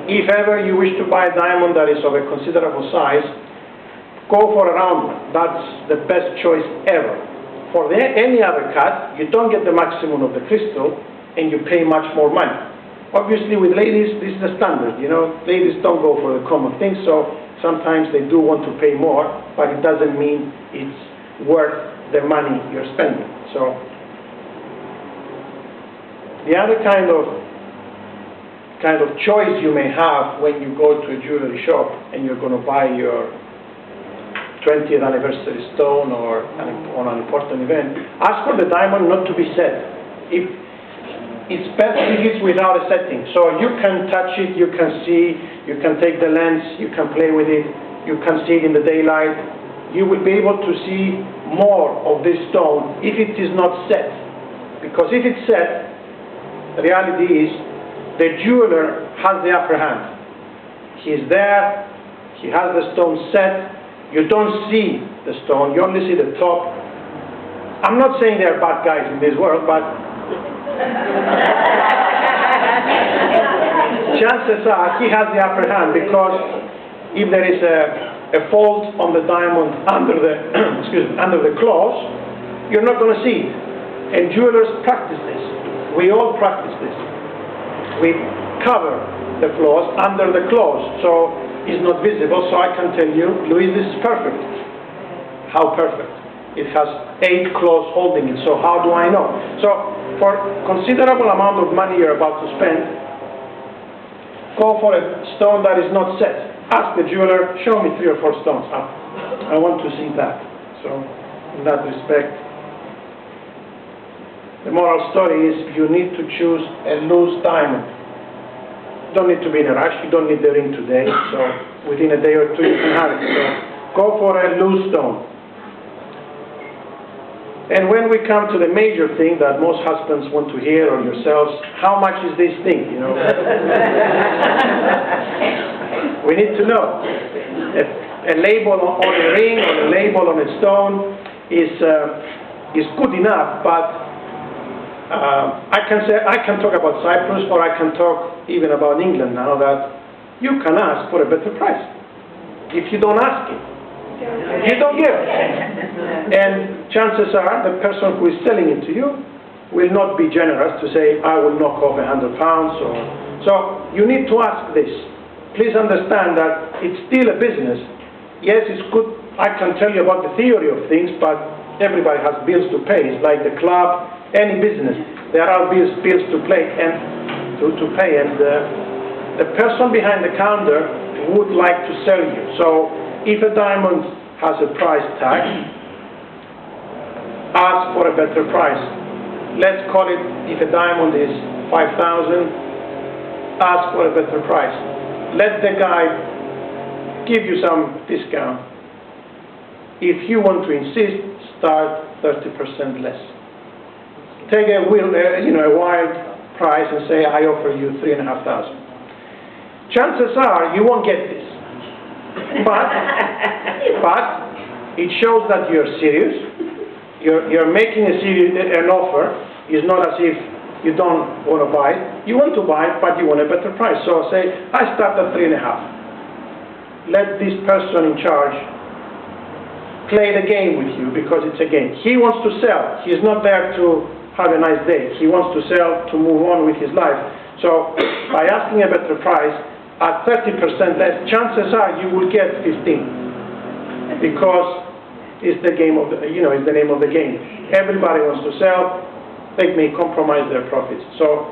if ever you wish to buy a diamond that is of a considerable size, go for a round one. That's the best choice ever. For any other cut, you don't get the maximum of the crystal, and you pay much more money. Obviously, with ladies, this is the standard. You know, ladies don't go for the common things, so sometimes they do want to pay more, but it doesn't mean it's worth the money you're spending. So, the other kind of choice you may have when you go to a jewelry shop and you're going to buy your 20th anniversary stone or on an important event, ask for the diamond not to be set. It's best if it's without a setting. So you can touch it, you can see, you can take the lens, you can play with it, you can see it in the daylight. You will be able to see more of this stone if it is not set. Because if it's set, the reality is the jeweler has the upper hand. He's there, he has the stone set, you don't see the stone, you only see the top. I'm not saying there are bad guys in this world, but chances are he has the upper hand, because if there is a fault on the diamond under the claws, you're not going to see it. And jewelers practice this. We all practice this. We cover the claws under the claws, so it's not visible. So I can tell you, Louise, this is perfect. How perfect? It has 8 claws holding it. So how do I know? So for considerable amount of money you're about to spend, go for a stone that is not set. Ask the jeweler, show me 3 or 4 stones. I want to see that. So in that respect, the moral story is you need to choose a loose diamond. You don't need to be in a rush. You don't need the ring today. So within a day or 2 you can have it. So go for a loose stone. And when we come to the major thing that most husbands want to hear, or yourselves, how much is this thing, you know? We need to know. A label on a ring or a label on a stone is good enough, but I can talk about Cyprus, or I can talk even about England now, that you can ask for a better price. If you don't ask it, you don't get it. And chances are the person who is selling it to you will not be generous to say, I will knock off £100. So you need to ask this. Please understand that it's still a business. Yes, it's good. I can tell you about the theory of things, but everybody has bills to pay. It's like the club, any business. There are bills to pay, and the person behind the counter would like to sell you. So if a diamond has a price tag, ask for a better price. Let's call it, if a diamond is 5,000, ask for a better price. Let the guy give you some discount. If you want to insist, start 30% less. Take a wild price and say, I offer you 3,500. Chances are you won't get this. But it shows that you're serious. You're making an offer. It's not as if you don't want to buy it. You want to buy it, but you want a better price. So say, I start at 3,500. Let this person in charge play the game with you, because it's a game. He wants to sell. He's not there to have a nice day. He wants to sell to move on with his life. So by asking a better price, at 30% less, chances are you will get 15, because it's the game of it's the name of the game. Everybody wants to sell. They may compromise their profits. So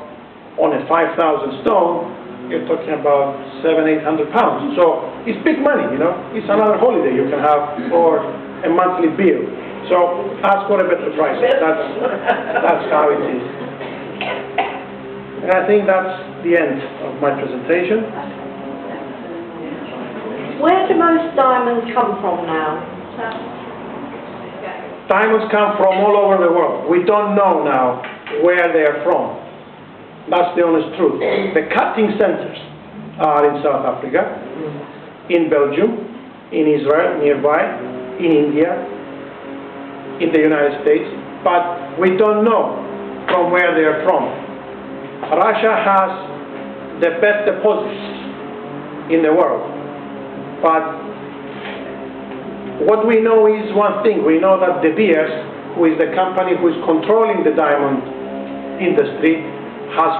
on a 5,000 stone, you're talking about £700–800. So it's big money, It's another holiday you can have, or a monthly bill. So ask for a better price. That's how it is. And I think that's the end of my presentation. Where do most diamonds come from now? Diamonds come from all over the world. We don't know now where they are from. That's the honest truth. The cutting centers are in South Africa, in Belgium, in Israel, nearby, in India, in the United States, but we don't know from where they are from. Russia has the best deposits in the world. But what we know is one thing. We know that De Beers, who is the company who is controlling the diamond industry, has